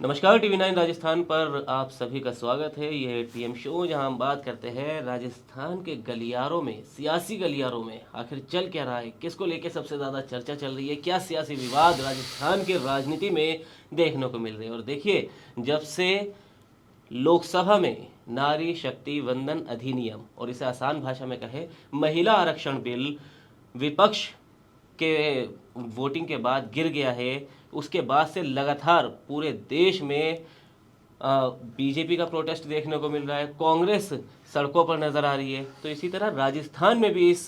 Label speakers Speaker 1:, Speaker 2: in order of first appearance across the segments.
Speaker 1: नमस्कार, टीवी 9 राजस्थान पर आप सभी का स्वागत है। यह है टीएम शो, जहां हम बात करते हैं राजस्थान के गलियारों में, सियासी गलियारों में आखिर चल क्या रहा है, किसको लेके सबसे ज़्यादा चर्चा चल रही है, क्या सियासी विवाद राजस्थान के राजनीति में देखने को मिल रहे हैं। और देखिए, जब से लोकसभा में नारी शक्ति वंदन अधिनियम, और इसे आसान भाषा में कहे महिला आरक्षण बिल, विपक्ष के वोटिंग के बाद गिर गया है, उसके बाद से लगातार पूरे देश में बीजेपी का प्रोटेस्ट देखने को मिल रहा है, कांग्रेस सड़कों पर नजर आ रही है। तो इसी तरह राजस्थान में भी इस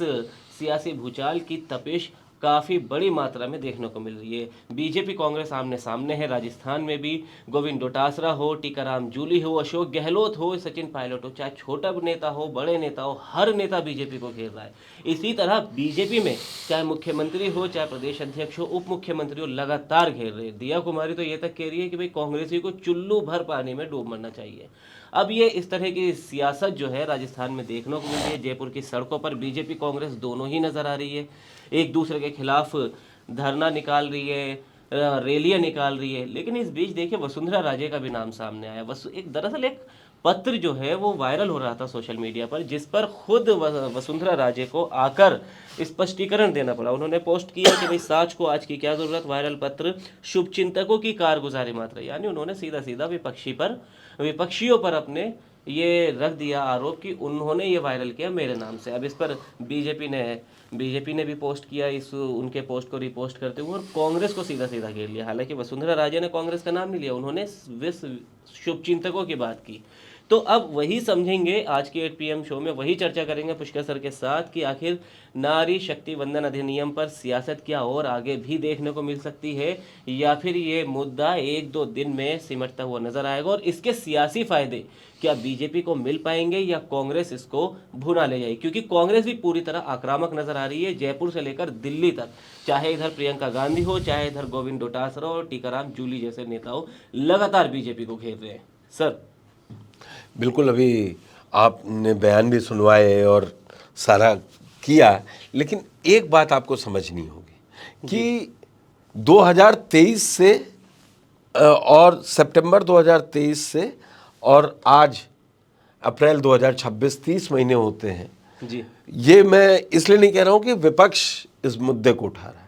Speaker 1: सियासी भूचाल की तपिश काफ़ी बड़ी मात्रा में देखने को मिल रही है। बीजेपी कांग्रेस आमने सामने है राजस्थान में भी। गोविंद डोटासरा हो, टीकाराम जूली हो, अशोक गहलोत हो, सचिन पायलट हो, चाहे छोटा नेता हो बड़े नेता हो, हर नेता बीजेपी को घेर रहा है। इसी तरह बीजेपी में चाहे मुख्यमंत्री हो, चाहे प्रदेश अध्यक्ष हो, उप मुख्यमंत्री हो, लगातार घेर रहे हैं। दिया कुमारी तो ये तक कह रही है कि भाई कांग्रेसी को चुल्लू भर पानी में डूब मरना चाहिए। अब ये इस तरह की सियासत जो है राजस्थान में देखने को मिल रही है। जयपुर की सड़कों पर बीजेपी कांग्रेस दोनों ही नजर आ रही है, एक दूसरे के खिलाफ धरना निकाल रही है, रैलियां निकाल रही है। लेकिन इस बीच देखिए, वसुंधरा राजे का भी नाम सामने आया। दरअसल एक पत्र जो है वो वायरल हो रहा था सोशल मीडिया पर, जिस पर खुद वसुंधरा राजे को आकर स्पष्टीकरण देना पड़ा। उन्होंने पोस्ट किया कि भाई साच को आज की क्या जरूरत, वायरल पत्र शुभचिंतकों की कारगुजारी मात्र। यानी उन्होंने सीधा सीधा विपक्षियों पर अपने ये रख दिया आरोप कि उन्होंने ये वायरल किया मेरे नाम से। अब इस पर बीजेपी ने भी पोस्ट किया इस उनके पोस्ट को रिपोस्ट करते हुए, और कांग्रेस को सीधा सीधा घेर लिया। हालांकि वसुंधरा राजे ने कांग्रेस का नाम नहीं लिया, उन्होंने विश्व शुभचिंतकों की बात की। तो अब वही समझेंगे, आज के 8 PM शो में वही चर्चा करेंगे पुष्कर सर के साथ कि आखिर नारी शक्ति वंदन अधिनियम पर सियासत क्या और आगे भी देखने को मिल सकती है, या फिर ये मुद्दा 1-2 दिन में सिमटता हुआ नजर आएगा, और इसके सियासी फायदे क्या बीजेपी को मिल पाएंगे या कांग्रेस इसको भुना ले जाएगी। क्योंकि कांग्रेस भी पूरी तरह आक्रामक नजर आ रही है, जयपुर से लेकर दिल्ली तक। चाहे इधर प्रियंका गांधी हो, चाहे इधर गोविंद डोटासरा और टीकाराम जूली जैसे नेता हो, लगातार बीजेपी को घेर रहे हैं। सर,
Speaker 2: बिल्कुल, अभी आपने बयान भी सुनवाए और सारा किया, लेकिन एक बात आपको समझनी होगी कि 2023 से और सितंबर 2023 से और आज अप्रैल 2026, 30 महीने होते हैं
Speaker 1: जी।
Speaker 2: ये मैं इसलिए नहीं कह रहा हूं कि विपक्ष इस मुद्दे को उठा रहा है।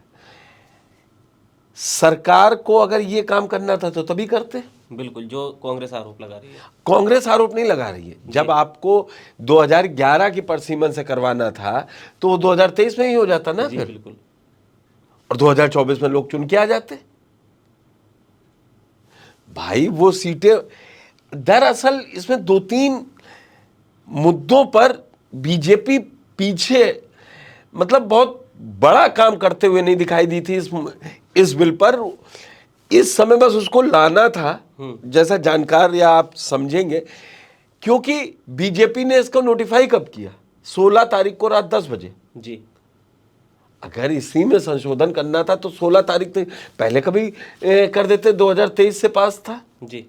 Speaker 2: सरकार को अगर ये काम करना था तो तभी करते।
Speaker 1: बिल्कुल, जो कांग्रेस आरोप लगा रही है।
Speaker 2: कांग्रेस आरोप नहीं लगा रही है। जब आपको 2011 की परसीमन से करवाना था तो वो 2023 में ही हो जाता ना फिर।
Speaker 1: बिल्कुल।
Speaker 2: और 2024 में लोग चुन के आ जाते। भाई वो सीटें, दरअसल इसमें 2-3 मुद्दों पर बीजेपी पीछे मतलब बहुत बड़ा काम करते हुए नहीं दिखाई दी थी इस बिल पर। इस समय बस उसको लाना था, जैसा जानकार या आप समझेंगे, क्योंकि बीजेपी ने इसको नोटिफाई कब किया? 16 तारीख को रात 10 बजे
Speaker 1: जी।
Speaker 2: अगर इसी में संशोधन करना था तो 16 तारीख तक पहले कभी कर देते। 2023 से पास था,
Speaker 1: जी।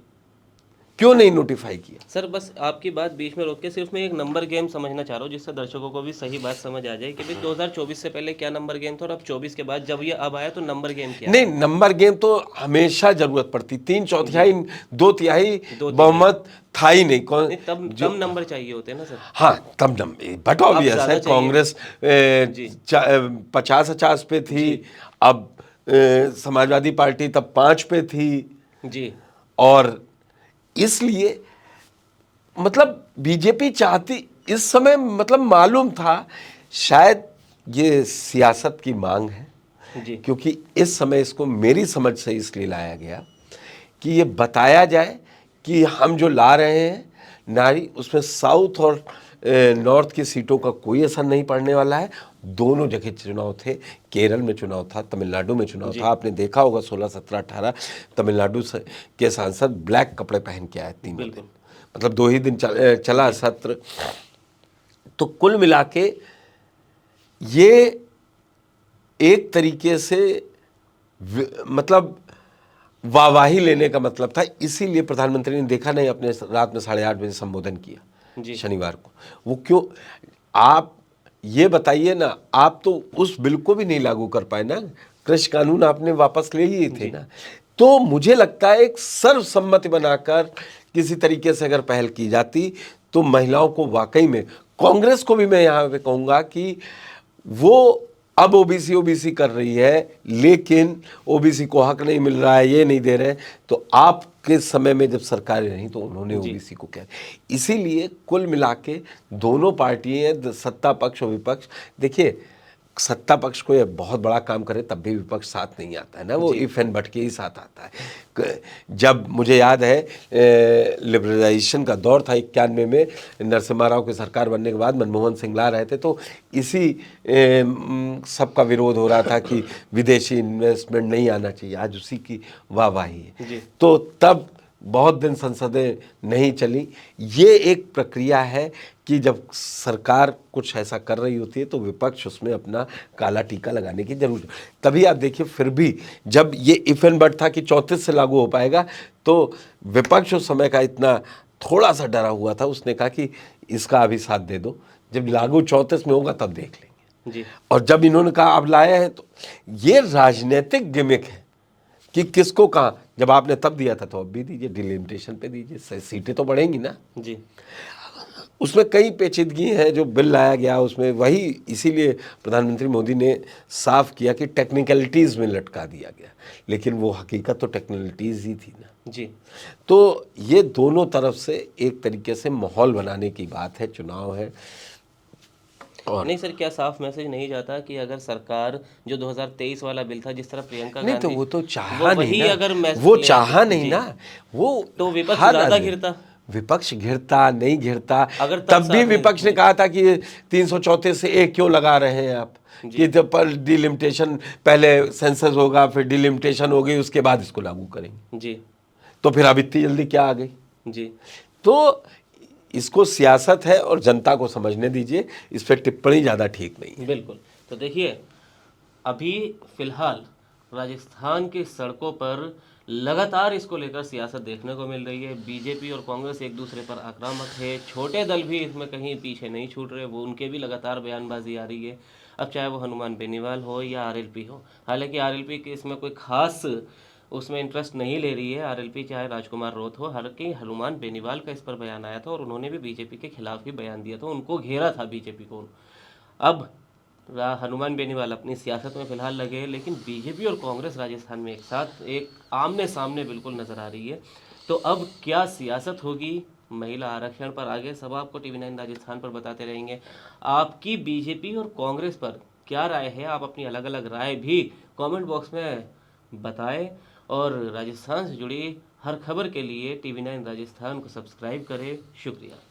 Speaker 2: क्यों नहीं नोटिफाई किया?
Speaker 1: सर, बस आपकी बात बीच में रोक के सिर्फ मैं एक नंबर गेम समझना चाह रहा हूँ, जिससे दर्शकों को भी सही बात समझ आ जाए कि भाई 2024 से पहले क्या नंबर गेम था, और अब 24 के बाद जब ये अब आया तो नंबर गेम क्या
Speaker 2: नहीं, नंबर गेम तो हमेशा जरूरत पड़ती। 3/4 2/3 बहुमत था ही नहीं। कौन
Speaker 1: तब नंबर चाहिए होते हैं ना सर।
Speaker 2: हाँ, तब नंबर, बट ऑब्वियस है कांग्रेस 50-50 पे थी, अब समाजवादी पार्टी तब 5 पे थी
Speaker 1: जी।
Speaker 2: और इसलिए मतलब बीजेपी चाहती इस समय, मतलब मालूम था शायद ये सियासत की मांग है
Speaker 1: जी।
Speaker 2: क्योंकि इस समय इसको मेरी समझ से इसलिए लाया गया कि ये बताया जाए कि हम जो ला रहे हैं नारी, उसमें साउथ और नॉर्थ की सीटों का कोई असर नहीं पड़ने वाला है। दोनों जगह चुनाव थे, केरल में चुनाव था, तमिलनाडु में चुनाव था। आपने देखा होगा 16, 17, 18 तमिलनाडु के सांसद ब्लैक कपड़े पहन के आए 3 दिन, मतलब 2 ही दिन चला सत्र। तो कुल मिला के ये एक तरीके से मतलब वाहवाही लेने का मतलब था। इसीलिए प्रधानमंत्री ने देखा नहीं, अपने रात में 8:30 बजे संबोधन किया शनिवार को। वो क्यों, आप ये बताइए ना, आप तो उस बिल को भी नहीं लागू कर पाए ना, कृषि कानून आपने वापस ले लिए थे ना। तो मुझे लगता है एक सर्वसम्मति बनाकर किसी तरीके से अगर पहल की जाती तो महिलाओं को वाकई में, कांग्रेस को भी मैं यहाँ पे कहूँगा कि वो अब ओबीसी ओबीसी कर रही है लेकिन ओबीसी को हक नहीं मिल रहा है, ये नहीं दे रहे, तो आपके समय में जब सरकारें रहीं तो उन्होंने ओबीसी को क्या, इसीलिए कुल मिला के दोनों पार्टियां, सत्ता पक्ष और विपक्ष, देखिए सत्ता पक्ष को ये बहुत बड़ा काम करे तब भी विपक्ष साथ नहीं आता है ना, वो इफ एंड बट के ही साथ आता है। जब मुझे याद है लिबरलाइजेशन का दौर था 91 में, नरसिम्हा राव की सरकार बनने के बाद मनमोहन सिंह ला रहे थे, तो इसी सबका विरोध हो रहा था कि विदेशी इन्वेस्टमेंट नहीं आना चाहिए, आज उसी की वाहवाही है। तो तब बहुत दिन संसदें नहीं चली। ये एक प्रक्रिया है कि जब सरकार कुछ ऐसा कर रही होती है तो विपक्ष उसमें अपना काला टीका लगाने की जरूरत है। तभी आप देखिए फिर भी जब ये इफ एंड बट था कि 34 से लागू हो पाएगा, तो विपक्ष उस समय का इतना थोड़ा सा डरा हुआ था, उसने कहा कि इसका अभी साथ दे दो, जब लागू 34 में होगा तब देख लेंगे जी। और जब इन्होंने कहा अब लाया है, तो ये राजनीतिक गिमिक है कि किसको कहाँ, जब आपने तब दिया था तो अब भी दीजिए, डिलिमिटेशन पे दीजिए, सीटें तो बढ़ेंगी ना जी। उसमें कई पेचीदगी हैं जो बिल लाया गया उसमें, वही इसीलिए प्रधानमंत्री मोदी ने साफ किया कि टेक्निकलिटीज़ में लटका दिया गया, लेकिन वो हकीकत तो टेक्निकलिटीज़ ही थी ना जी। तो ये दोनों तरफ से एक तरीके से माहौल बनाने की बात है, चुनाव है।
Speaker 1: और नहीं सर, क्या साफ मैसेज नहीं जाता कि अगर सरकार जो 2023 वाला बिल था, जिस तरह प्रियंका
Speaker 2: नहीं
Speaker 1: गांधी,
Speaker 2: तो वो तो चाहा नहीं ना,
Speaker 1: अगर
Speaker 2: वो चाहा नहीं ना, वो
Speaker 1: तो विपक्ष ज्यादा घिरता,
Speaker 2: विपक्ष घिरता नहीं घिरता,
Speaker 1: अगर
Speaker 2: तब भी विपक्ष ने कहा था कि 334 से एक क्यों लगा रहे हैं आप, कि जब पर डिलिमिटेशन, पहले सेंसस होगा फिर डिलिमिटेशन होगी उसके बाद इसको लागू करेंगे जी। तो फिर अब इतनी जल्दी क्या आ गई जी। तो इसको सियासत है और जनता को समझने दीजिए, इस पर टिप्पणी ज़्यादा ठीक नहीं है।
Speaker 1: बिल्कुल। तो देखिए अभी फिलहाल राजस्थान की सड़कों पर लगातार इसको लेकर सियासत देखने को मिल रही है। बीजेपी और कांग्रेस एक दूसरे पर आक्रामक है, छोटे दल भी इसमें कहीं पीछे नहीं छूट रहे, वो उनके भी लगातार बयानबाजी आ रही है। अब चाहे वो हनुमान बेनीवाल हो या आरएलपी हो, हालांकि आरएलपी के इसमें कोई खास उसमें इंटरेस्ट नहीं ले रही है आरएलपी, चाहे राजकुमार रोत हो, हालांकि हनुमान बेनीवाल का इस पर बयान आया था और उन्होंने भी बीजेपी के खिलाफ ही बयान दिया था, उनको घेरा था बीजेपी को। अब हनुमान बेनीवाल अपनी सियासत में फिलहाल लगे हैं, लेकिन बीजेपी और कांग्रेस राजस्थान में एक साथ, एक आमने सामने बिल्कुल नजर आ रही है। तो अब क्या सियासत होगी महिला आरक्षण पर, आगे सब आपको टीवी9 राजस्थान पर बताते रहेंगे। आपकी बीजेपी और कांग्रेस पर क्या राय है, आप अपनी अलग अलग राय भी कमेंट बॉक्स में बताएं और राजस्थान से जुड़ी हर खबर के लिए टीवी9 राजस्थान को सब्सक्राइब करें। शुक्रिया।